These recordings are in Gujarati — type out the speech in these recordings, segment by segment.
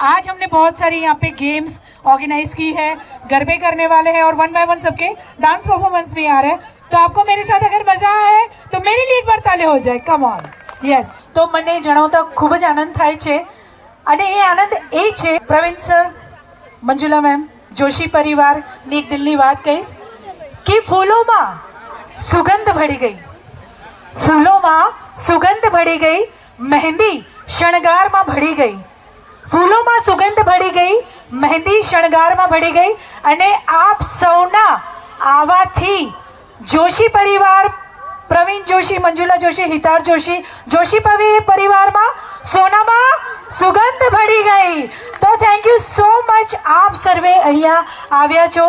आज हमने बहुत सारी यहाँ पे गेम्स ऑर्गेनाइज की है, गरबे करने वाले हैं और 1 बाय 1 सबके डांस परफॉर्मेंस भी आ रहे हैं। तो आपको मेरे साथ अगर मजा आए तो मेरे लिए एक बार ताले हो जाए, कम ऑन। યસ, તો મને જણાવતા ખૂબ જ આનંદ થાય છે અને એ આનંદ એ છે પ્રવીણ સર, મંજુલા મેમ, જોશી પરિવારની એક દિલની વાત કહીશ કે ફૂલોમાં સુગંધ ભળી ગઈ, ફૂલોમાં સુગંધ ભળી ગઈ, મહેંદી શણગારમાં ભળી ગઈ, ફૂલોમાં સુગંધ ભળી ગઈ, મહેંદી શણગારમાં ભળી ગઈ અને આપ સૌના આવાથી જોશી પરિવાર, પ્રવીણ જોશી, મંજુલા જોશી, હિતાર જોશી, જોશી પરિવારમાં સોનામાં સુગંધ ભળી ગઈ। તો થેન્ક યુ સો મચ, આપ સર્વે અહીંયા આવ્યા છો।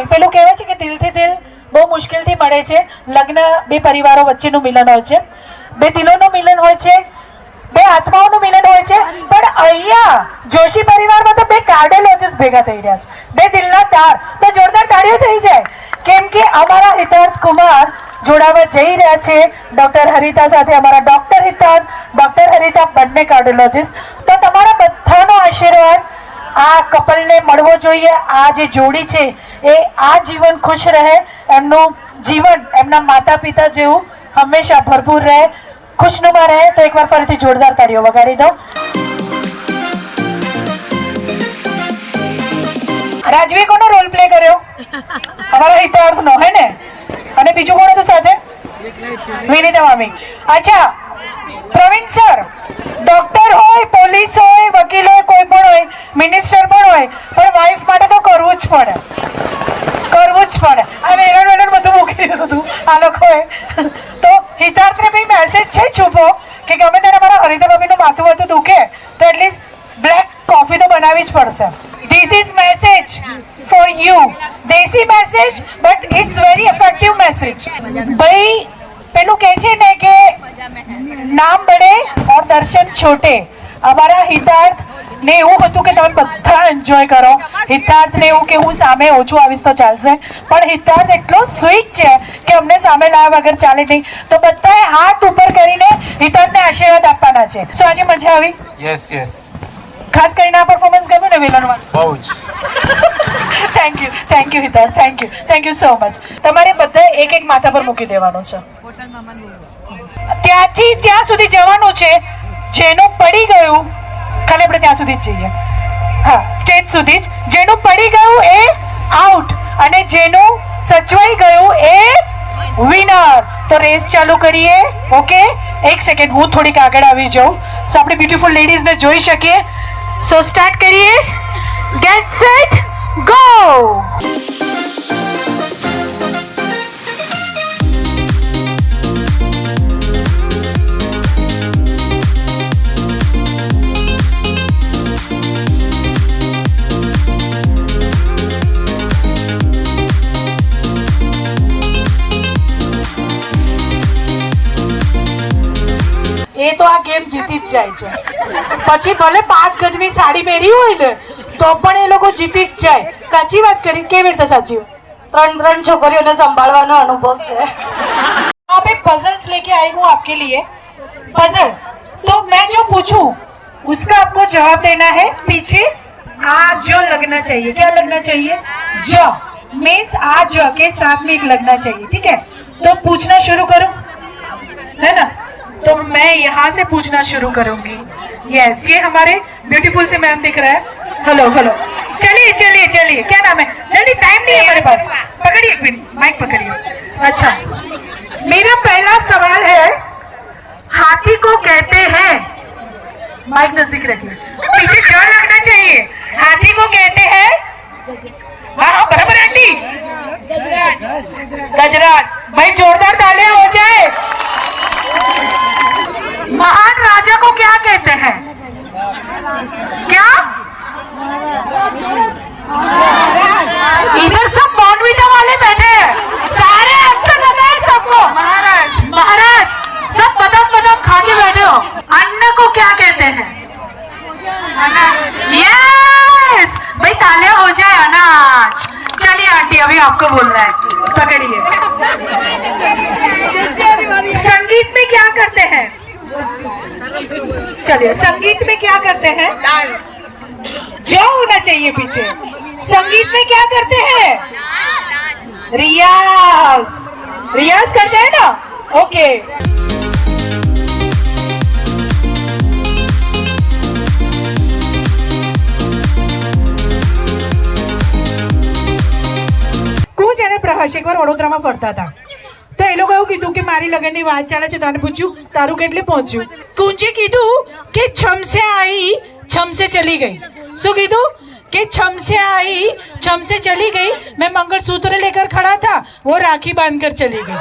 પેલું કહેવાય છે કે દિલથી દિલ બહુ મુશ્કેલથી મળે છે। લગ્ન બે પરિવારો વચ્ચેનું મિલન હોય છે, બે દિલોનું મિલન હોય છે, બે આત્માઓનું મિલન હોય છે, પણ અહીંયા જોશી પરિવારમાં તો બે કાર્ડિયોલોજિસ્ટ ભેગા થઈ રહ્યા છે, બે દિલના તાર। તો જોરદાર તાળીઓ થઈ જાય, કેમ કે અમારા હિતાર્થ કુમાર જોડાવા જઈ રહ્યા છે ડોક્ટર હરિતા સાથે। અમારા ડોક્ટર હિતાર્થ, ડોક્ટર હરિતા બંને કાર્ડિયોલોજિસ્ટ। તો તમારા બધાનો આશીર્વાદ આ કપલને મળવો જોઈએ। આ જે જોડી છે એ આ જીવન ખુશ રહે, એમનું જીવન એમના માતા પિતા જેવું હંમેશા ભરપૂર રહે, खुशनुमा रहे। तो एक बार फरीथी जोरदार ताड़ीओ वगाड़ी दो। राजवी कोनो रोल प्ले कर्यो? हमारा हितार्थ नो है ने, अने बीजू कोण हतुं साथे? विनीता मामी। अच्छा, प्रवीण सर, डॉक्टर होय, पोलीस होय, वकील होय, कोई पण होय, मिनिस्टर पण होय, पण वाइफ माटे तो करवुं ज पड़े, करवुं ज पड़े। आ वेरण वेरण बधुं मूकी दीधुं आ लोकोए। तो हितार्थ ने भाई मैसेज छे छुपो कि गमे त्यारे मारा हरिता भाभी નું માથું વાતું દુખે તો એટલીસ્ટ બ્લેક કોફી તો બનાવી જ પડશે। This is message for you, desi message but it's very effective message. ભાઈ પેલું કહે છે ને કે નામ બડે और दर्शन छोटे। અમારા હિતાર્થ ને એવું હતું કે તમે બધા એન્જોય કરો, હિતાર્થ ને એવું કે હું સામે ઓછું આવીશ તો ચાલશે, પણ હિતાર્થ એટલો સ્વીટ છે કે અમને સામે લાવ્યા વગર ચાલે નહીં। તો બધાએ હાથ ઉપર કરીને હિતાર્થને આશીર્વાદ આપવાના છે। સો આજે મજા આવી? યસ યસ, ખાસ કરીને આ પરફોર્મન્સ ગમ્યું ને વિલનમાં? બહુ જ। Thank you Hitarth, thank you so much. તમારે બધાએ એક એક માથા પર મૂકી દેવાનું છે, ત્યાંથી ત્યાં સુધી જવાનું છે। જેનું પડી ગયું ખાલી આપણે ત્યાં સુધી જ જઈએ, હા સ્ટેજ સુધી જ, જેનું પડી ગયું એ આઉટ અને જેનું સચવાઈ ગયું એ વિનર। તો રેસ ચાલુ કરીએ। ઓકે, એક સેકન્ડ હું થોડીક આગળ આવી જાઉં સો આપણે બ્યુટીફુલ લેડીઝને જોઈ શકીએ। સો સ્ટાર્ટ કરીએ, ગેટ સેટ ગો। એ તો આ ગેમ જીતી જ જાય છે, પછી ભલે 5 ગજની સાડી પહેરી હોય ને તો પણ એ લોકો જીતી જ જાય। સાચી વાત કરી? કેવી રીતે સાચી? 3 છોકરીઓને સંભાળવાનો અનુભવ છે। आप एक पजल्स लेके आई हूँ आपके लिए, पजल। तो मैं जो पूछूं उसका आपको जवाब देना है। पीछे आ जो लगना चाहिए, क्या लगना चाहिए? ज मीन्स आ ज के साथ में एक लगना चाहिए, ठीक है? तो पूछना शुरू करूं, है ना? तो मैं यहाँ से पूछना शुरू करूंगी। यस, ये हमारे ब्यूटीफुल से मैम दिख रहा है। हेलो हेलो, चलिए चलिए चलिए, क्या नाम है? जल्दी, टाइम नहीं है हमारे पास। पकड़िए एक मिनट, माइक पकड़िए। अच्छा, मेरा पहला सवाल है, हाथी को कहते हैं, माइक नजदीक रखिए, पीछे क्या लगना चाहिए? हाथी को कहते हैं, हाँ हाँ बराबर आंटी, गजराज। भाई जोरदार तालियां हो जाए। महान राजा को क्या कहते हैं? क्या? इधर सब बॉर्नविटा वाले बैठे हैं, सारे आंसर बताए सबको। महाराज, महाराज सब बदाम खा के बैठे हो। अन्न को क्या कहते हैं? अनाज। यस भाई, तालियां हो जाए। अनाज। चलिए आंटी अभी आपको बोलना है, पकड़िए। संगीत में क्या करते हैं? चलिए, संगीत में क्या करते हैं? डांस। जो होना चाहिए पीछे। संगीत में क्या करते हैं? रियाज। रियाज करते हैं ना? ओके। કુંજ અને પ્રહર્ષ એકવાર વડોદરામાં ફરતા હતા, તો એ લોકો એવું કીધું કે મારી લગ્નની વાત ચાલે છે, તને પૂછ્યું તારું કેટલે પહોંચ્યું? કુંજે કીધું કે છમ સે આઈ છમ સે ચલી ગઈ. શું કીધું? कि छम से आई छम से चली गई, मैं मंगलसूत्र लेकर खड़ा था, वो राखी बांध कर चली गई.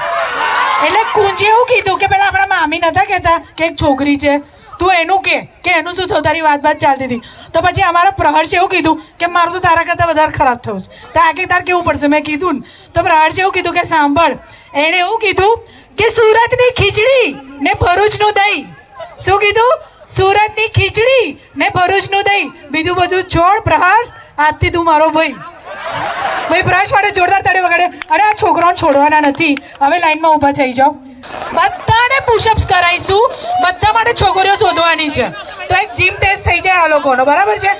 એટલે કુંજે એવું કીધું કે પેલા આપણા મામી નતા કહેતા કે એક છોકરી છે, તું એનું કે એનું શું થયું, તારી વાત ચાલતી હતી. તો પછી અમારા પ્રહર્ષે એવું કીધું કે મારું તો તારા કરતાં વધારે ખરાબ થયું છે, તો આગે તાર કેવું પડશે. મેં કીધું ને, તો પ્રહર્ષે એવું કીધું કે સાંભળ, એણે એવું કીધું કે સુરતની ખીચડી ને ભરૂચનું દહીં. શું કીધું? સુરતની ખીચડી ને ભરૂચનું દહીં. બીજું બધું છોડ પ્રહર, આજથી તું મારો ભાઈ. ભાઈ પ્રહર્ષ માટે જોરદાર તાળી વગાડે. અરે આ છોકરાઓને છોડવાના નથી, હવે લાઈનમાં ઊભા થઈ જાઓ. બધાને પુશઅપ્સ કરાવીશું, બધા માટે છોકરીઓ શોધવાની છે, તો એક જીમ ટેસ્ટ થઈ જાય આ લોકોનો, બરાબર છે?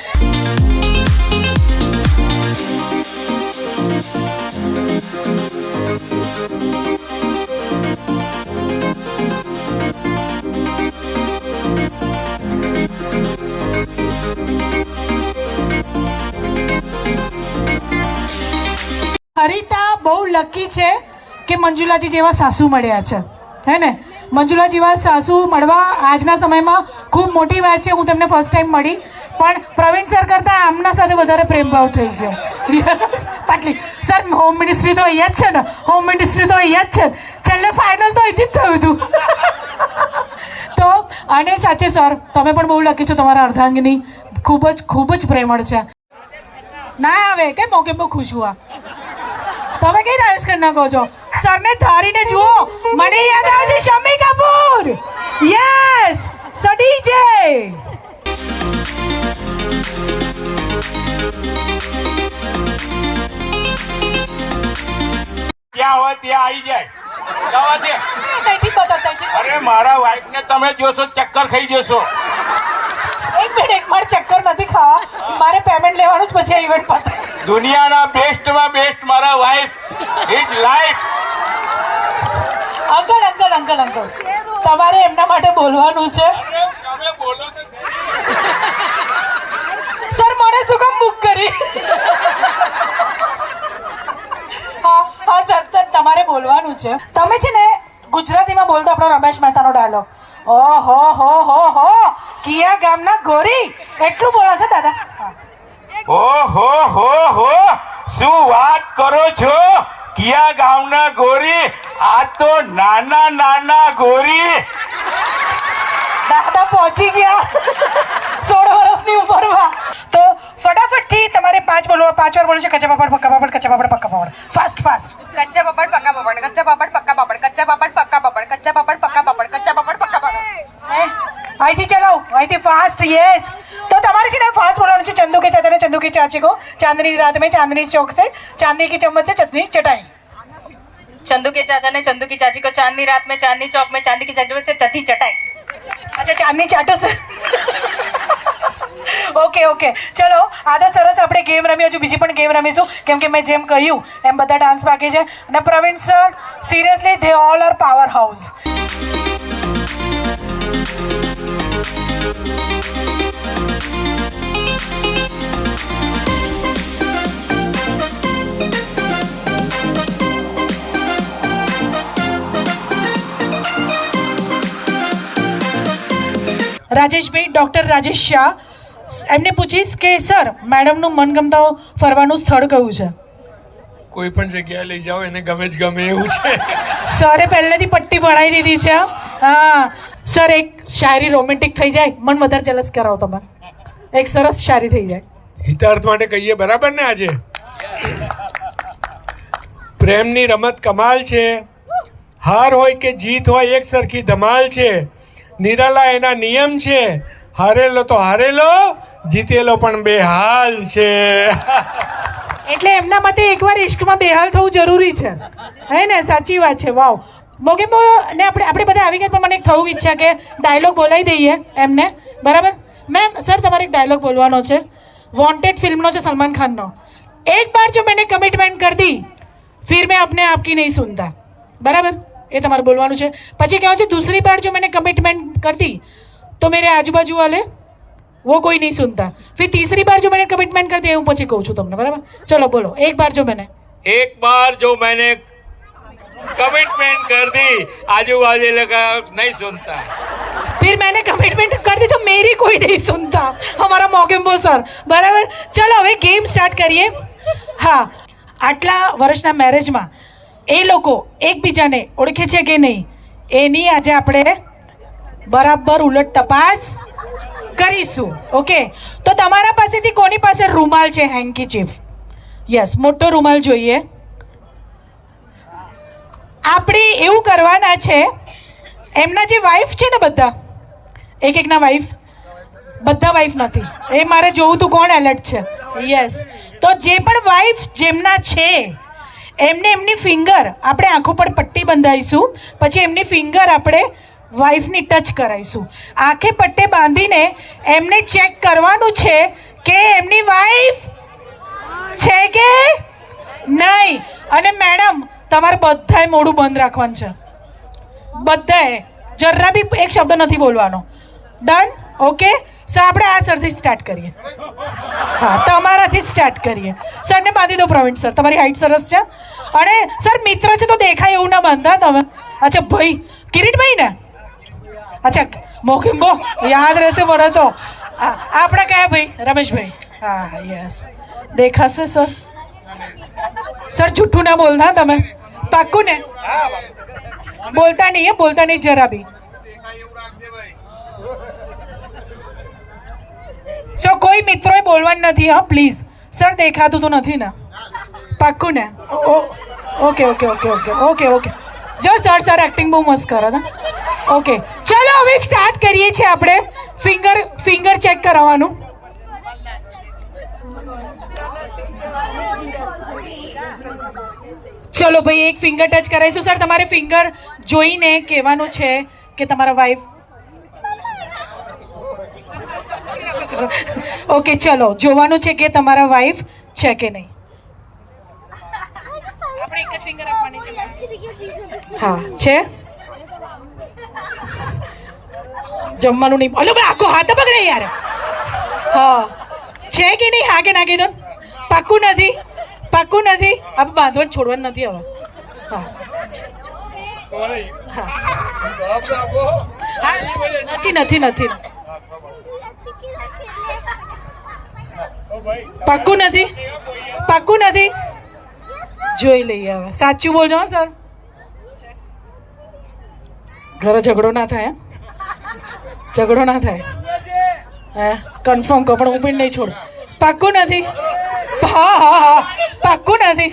હરિતા બહુ લકી છે કે મંજુલાજી જેવા સાસુ મળ્યા છે, હે ને? મંજુલા જેવા સાસુ મળવા આજના સમયમાં ખૂબ મોટી વાત છે. હું તેમને ફર્સ્ટ ટાઈમ મળી, પણ પ્રવીણ સર કરતાં આમના સાથે વધારે પ્રેમભાવ થઈ ગયો. પાટલી સર, હોમ મિનિસ્ટ્રી તો અહીંયા જ છે ને, હોમ મિનિસ્ટ્રી તો અહીંયા જ છે, છેલ્લે ફાઇનલ તો અહીંથી જ થયું હતું. તો અને સાચે સર, તમે પણ બહુ લકી છો, તમારા અર્ધાંગની ખૂબ જ પ્રેમળ છે. ના આવે કે મોકે બહુ ખુશ હુઆ. તમે કઈ ડાન્સ કરી નાખો છો? સરને ધારીને જુઓ, મને યાદ આવે છે શમ્મી કપૂર. યસ, સો ડીજે. ત્યાં હોય ત્યાં આવી જાય. જવા દે. કઈથી બતાવતા? અરે મારા વાઈફ ને તમે જોશો ચક્કર ખાઈ જશો. એક મિનિટ, મારે ચક્કર નથી ખાવા, મારે પેમેન્ટ લેવાનું જ પછી ઇવેન્ટ પતે. દુનિયાના બેસ્ટમાં બેસ્ટ મારા wife is life. Uncle uncle uncle uncle, તમારે એમના માટે બોલવાનું છે. તમે બોલો તો સર, મને શું કામ બુક કરી? હા સર, તમારે બોલવાનું છે. તમે છે ને ગુજરાતીમાં બોલતો આપણો રમેશ મહેતાનો ડાયલોગ, ઓહો હો હો હો કિયા ગામના ગોરી, એટલું બોલો છો દાદા. ઓહો હો હો, શું વાત કરો છો? કિયા ગામના ગોરી, આ તો નાના નાના ગોરી. દાદા પહોંચી ગયા 16 વર્ષની ઉંમરમાં. તો ફટાફટથી તમારે 5 વાર બોલવું છે. કચ્ચા પાપડ, પક્કા પાપડ, કચ્ચા પાપડ, પક્કા પાપડ. Fast fast. કચ્ચા પાપડ, પક્કા પાપડ, કચ્ચા પાપડ, પક્કા પાપડ, કચ્ચા પાપડ, પક્કા પાપડ, કચ્ચા પાપડ, પક્કા પાપડ, કચ્ચા પાપડ, પક્કા પાપડ. અહીંથી ચલાવો, અહીંથી ફાસ્ટ. યસ. तो તમારે છે ને ફાસ્ટ બોલવાનું છે. ચंदू के चाचा ने चंदू की चाची को चांदनी रात में चांदनी चौक से चांदनी की चम्मच से चटनी चटाई. चंदू के चाचा ने चंदू की चाची को चांदनी रात में चांदनी चौक में चांदी की चटनी से चटनी चटाई. अच्छा, चांदनी चाटो से. ઓકે ઓકે, ચલો આ તો સરસ આપણે ગેમ રમી. હજુ બીજી પણ ગેમ રમીશું, કેમ કે મેં જેમ કહ્યું એમ બધા ડાન્સ બાકી છે. અને Pravin sir, seriously they all are powerhouse. રાજેશભાઈ, ડૉક્ટર રાજેશ શાહ, એમને પૂછીશ કે સર, મેડમનું મનગમતા ફરવાનું સ્થળ કયું છે? કોઈ પણ જગ્યાએ લઈ જાઓ, એને ગમે જ ગમે એવું છે. સરે પહેલેથી પટ્ટી ભણાવી દીધી છે. હા સર, એક શાયરી રોમેન્ટિક થઈ જાય, મન વધારે જલસ કરાવો તમે. એક સરસ શાયરી થઈ જાય. હિતાર્થ માટે કહીએ, બરાબર ને? આજે પ્રેમની રમત કમાલ છે, હાર હોય કે જીત હોય એક સરખી ધમાલ છે. નિરાલા એના નિયમ છે, હારેલો તો હારેલો, જીતેલો પણ બેહાલ છે. એટલે એમના મતે એકવાર ઇશ્કમાં બેહાલ થવું જરૂરી છે, હે ને? સાચી વાત છે. વાવ. મોગેમ્બો ને આપણે બધા આવી ગયા, પણ મને એક થવું ઈચ્છા કે ડાયલોગ બોલાવી દઈએ એમને, બરાબર? મેમ સર તમારે એક ડાયલોગ બોલવાનો છે, વોન્ટેડ ફિલ્મનો છે, સલમાન ખાનનો. એક બાર જો मैंने कमिटमेंट कर दी फिर मैं अपने आप की नहीं सुनता, बराबर? ये તમારે બોલવાનું છે. પછી કહેવાનું છે दूसरी बार जो मैंने कमिटमेंट कर दी तो मेरे आजू बाजू वाले वो कोई नहीं सुनता, फिर तीसरी बार जो मैंने कमिटमेंट कर दिया હું પછી કહું છું તમને, બરાબર? ચલો બોલો. एक बार जो मैंने कमिटमेंट कर दी आजू बाजू लगा नहीं सुनता, फिर मैंने कमिटमेंट कर दी तो मेरी कोई नहीं सुनता, हमारा मोगेम्बो सर, बराबर? ચલો હવે ગેમ સ્ટાર્ટ કરીએ. હા, આટલા વર્ષના મેરેજમાં એ લોકો એકબીજાને ઓળખે છે કે નહીં એની આજે આપણે બરાબર ઉલટ તપાસ કરીશું. ઓકે, તો તમારા પાસેથી કોની પાસે રૂમાલ છે? હેન્કીચીફ. યસ, મોટો રૂમાલ જોઈએ. આપણે એવું કરવાના છે, એમના જે વાઈફ છે ને, બધા એક એકના વાઈફ, બધા વાઈફ નથી, એ મારે જોવું તું કોણ એલર્ટ છે. યસ, તો જે પણ વાઈફ જેમના છે એમને એમની ફિંગર આપણે આંખો પર પટ્ટી બંધાઈશું, પછી એમની ફિંગર આપણે વાઈફની ટચ કરાવીશું. આંખે પટ્ટે બાંધીને એમને ચેક કરવાનું છે કે એમની વાઈફ છે કે નહીં. અને મેડમ તમારે બધાએ મોઢું બંધ રાખવાનું છે, બધાએ, જરા બી એક શબ્દ નથી બોલવાનો. ડન? ઓકે સર, આપણે આ સરથી સ્ટાર્ટ કરીએ. હા, તમારાથી સ્ટાર્ટ કરીએ. સરને બાંધી દો. પ્રવીણ સર, તમારી હાઈટ સરસ છે, અને સર મિત્ર છે તો દેખાય એવું ના બાંધા તમે. અચ્છા ભાઈ, કિરીટભાઈ ને? અચ્છા, મોગેમ્બો યાદ રહેશે મને તો. આપણા કયા ભાઈ? રમેશભાઈ. હા, યસ, દેખાશે સર. સર જૂઠું ના બોલના તમે, પાક્કું ને? બોલતા નહીં, બોલતા નહીં જરા બી. સો કોઈ મિત્રોએ બોલવાનું નથી, હા પ્લીઝ. સર દેખાતું તો નથી ને? પાક્કું ને? Okay okay okay okay okay okay. જો સર એક્ટિંગ બહુ મસ્ત કરો ને. ઓકે, ચલો હવે સ્ટાર્ટ કરીએ છીએ આપણે ફિંગર ચેક કરાવવાનું. ચલો ભાઈ, એક ફિંગર ટચ કરાવીશું. સર તમારે ફિંગર જોઈને કહેવાનું છે કે તમારા વાઈફ. ઓકે, ચલો જોવાનું છે કે તમારા વાઈફ છે કે નહીં. આપણે એક જ ફિંગર આપવાની છે. હા છે. જમવાનું નહીં. અલો ભાઈ, આખો હાથ પકડે યાર. હા છે કે નહીં? હા કે ના કીધું? પાક્કું નથી? પાક્કું નથી? આપણે બાંધવાનું છોડવાનું નથી હવે. હા નથી નથી નથી. પાક્કું નથી? પાક્કું નથી? જોઈ લઈએ હવે. સાચું બોલજો સર, ઘરે ઝઘડો ના થાય. ઝઘડો ના થાય. હે કન્ફર્મ કહો, પણ હું પણ નહીં છોડું. પાક્કું નથી? હા હા હા, પાક્કું નથી.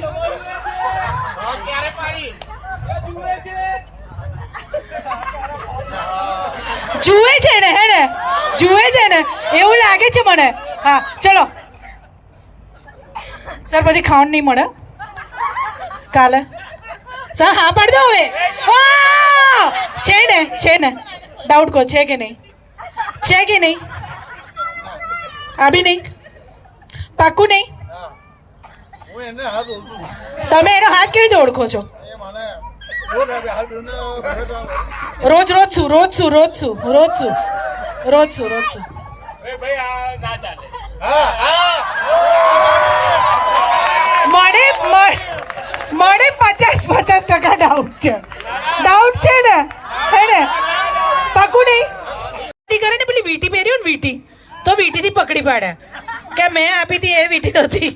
જુએ છે ને? હે ને? જુએ છે ને? એવું લાગે છે મને. હા ચલો સર, પછી ખાવાનું નહીં મળે કાલે. સર હા પાડ દો હવે. છે ને? છે ને? ડાઉટ કહો, છે કે નહીં? છે કે નહીં? આ બી નહીં? પાક્કું નહીં? તમે એનો હાથ કેવી રીતે ઓળખો છો? રોજ રોજ શું? રોજ શું? રોજ શું? રોજ શું? રોજ શું? રોજ શું? મને 50% ડાઉટ છે. ડાઉટ છે ને? હે ને? પાક્કું નહીં? કરે ને પેલી વીટી પહેર્યું ને, વીટી તો વીટીથી પકડી પાડે કે મેં આપી હતી એ વીટી નથી,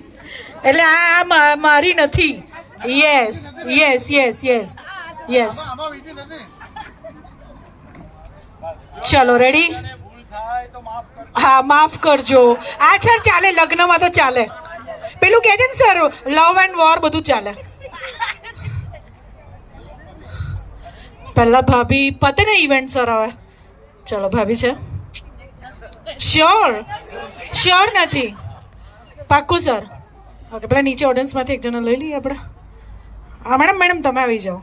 એટલે આ મારી નથી. Yes yes yes yes yes. ચલો રેડી? હા માફ કરજો. આ સર ચાલે, લગ્નમાં તો ચાલે. પેલું કહે છે ને સર, લવ એન્ડ વોર બધું ચાલે. પહેલા ભાભી પતે ને ઇવેન્ટ સર. હવે ચલો ભાભી છે? શ્યોર? શ્યોર નથી? પાક્કું સર? ઓકે, પેલા નીચે ઓડિયન્સમાંથી એક જણા લઈ લઈએ આપણે. હા મેડમ, મેડમ તમે આવી જાઓ.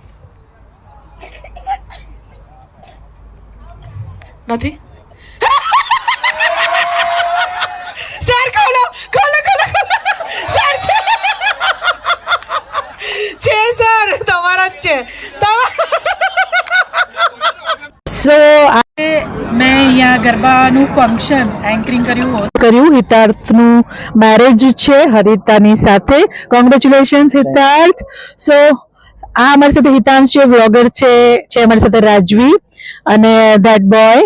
નથી સર, ખોલો ખોલો ખોલો સર છે સર, તમારા જ છે. સો મેં અહીંયા ગરબાનું ફંક્શન એન્કરિંગ કર્યું. હિતાર્થનું મેરેજ છે હરિતાની સાથે. કોંગ્રેચ્યુલેશન્સ હિતાર્થ. સો આ અમારી સાથે હિતાંશ છે, વ્લોગર છે અમારી સાથે રાજવી, અને ધેટ બોય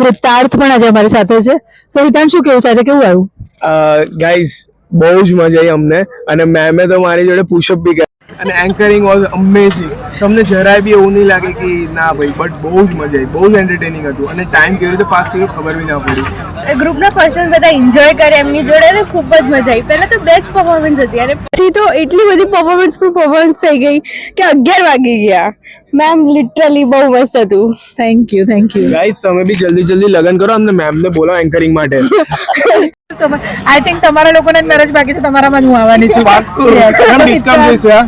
કૃતાર્થ પણ આજે અમારી સાથે છે. સો હિતાંશ, શું કેવું છે આજે, કેવું આવ્યું? ગાઈઝ બહુ જ મજા આવી અમને, અને મેમે તો મારી જોડે પુશઅપ બી કર્યા, અને એન્કરિંગ વોઝ અમેઝિંગ. તમને જરાય બી એવું નહીં લાગે કે ના ભાઈ, બટ બહુ જ મજા આવી, બહુ જ એન્ટરટેનિંગ હતું, અને ટાઈમ કેવી રીતે પાસ થયો ખબર બી ના પડી. ગ્રુપના પર્સન બધા એન્જોય કરે એમની જોડે, અને ખૂબ જ મજા આવી. પહેલા તો બેસ્ટ પરફોર્મન્સ હતી, અને પછી તો એટલી બધી પરફોર્મન્સ થઈ ગઈ કે 11 વાગી ગયા. મેમ લિટરલી બહુ મસ્ત હતું. Thank you. ગાઈઝ તમે બી જલ્દી લગન કરો, અમને મેમને બોલાવો એન્કરિંગ માટે. આઈ થિંક તમારા લોકોને જ મેરેજ બાકી છે, તમારામાં જ હું આવવાની છું. ડિસ્કાઉન્ટ લઈશ યાર.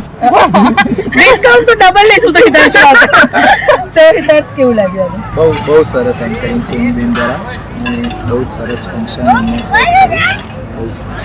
ડિસ્કાઉન્ટ તો ડબલ લઈશું તો હિતાંશ પાસે. સો હિતાંશ, કેવું લાગ્યું? બહુ સરસ એન્કરિંગ છે બેન દ્વારા, અને બહુ જ સરસ ફંક્શન બહુ સરસ.